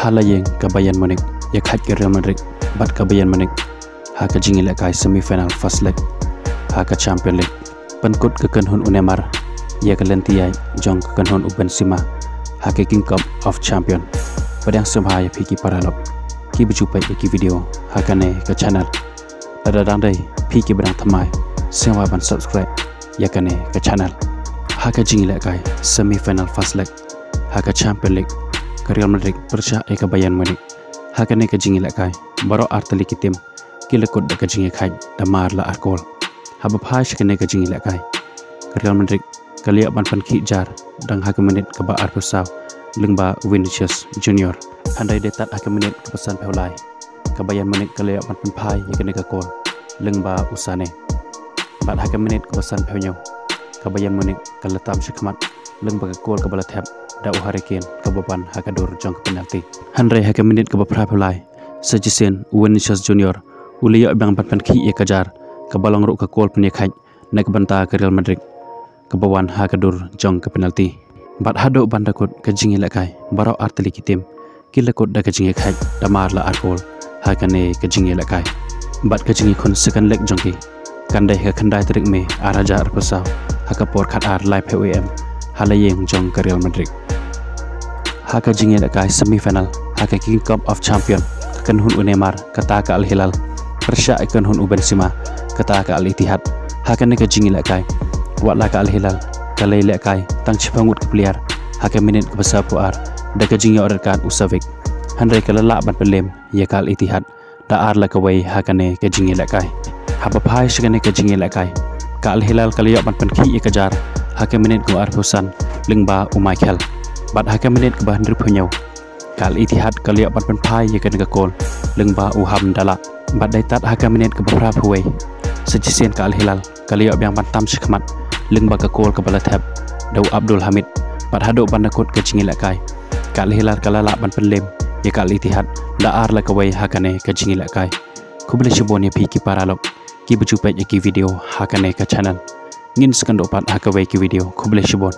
Halayeng ke Bayern Munich ya khat ke Real Madrid bat ke Bayern Munich ha ke jingi le kai semi-final first leg ha ke Champions League penkut ke kenhun Neymar ya ke lentiai jong ke kenhun Benzema ha ke King Cup of Champion padang semha ya phiki paralok ki berjumpa di video ha ke channel dadang dai phiki berang thamai sewa ban subscribe ya ke channel ha ke jingi le kai semi-final first leg ha ke Champions League ke Real Madrid persia ke Bayern Munich ha ke jingi le kai baro artali kitim kilekut ke jingi khai damar la arkol ha ba phai ke jingi le kai ke Real Madrid kalia ban pan khi jar dang ha ke minit ke ba arpesaw lengba Vinicius Junior handai detat ha ke minit ke pesan peulai ke Bayern Munich kalia ban pan phai ke ke kol lengba usane bat ha ke minit ke pesan peunyo ke Bayern Munich kalatam shikmat lengba ke kol ke bala thap da Hurricane ke beban ha ke dur jong ke penalti handai ha ke minit ke ba phai peulai Sajisen Vinicius Junior ulia bang pan khi e kajar ke balong ru ke kol penya khai nek banta ke Real Madrid ke bawan ha ke dur jong ke penalti bat hado bandakut ke jingi lekai baro arteli kitim kilekut da ke jingi khai damar la arkol ha ke jingi lekai bat ke jingi khon second leg jongki kandai ke khandai trik me araja arpasaw ha ke por khat ar live PWM halayeng jong ke Real Madrid ha ke jingi lekai semi final ha ke King Cup of Champion kan hun Neymar kata ke Al Hilal persya kan hun Benzema kata ke Al Ittihad ha ke jingi lekai watla ke Al Hilal kalai lekai tang chipangut ke player ha ke minit ke besar puar da ke jingi order kan Usavik handai ke lala ban pelem ya ke Al Ittihad da ar la ke wei ha ke jingi lekai ha ba phai shikane ke jingi lekai ke Al Hilal kalia ban pen khi ke jar ha ke minit ke ar pusan lengba Michael bat ha ke minit ke ban rupanyau Al Ittihad kalia ban pen phai ya ke kol lengba Hamdallah bat dai tat ha ke minit ke bapra phuwei Sajisen ke Al Hilal kalia biang ban tam shikmat lengba ke kol ke bala thap Daw Abdul Hamid bat hado bandakut ke jingi lekai ke Al Hilal kalala ban penlem ya ke Al Ittihad da ar la ke wei ha ke jingi lekai kubule shibon ya phiki paralok ki berjumpa ki video ha ke channel ngin sekan dopat ha ke wei ki video kubule shibon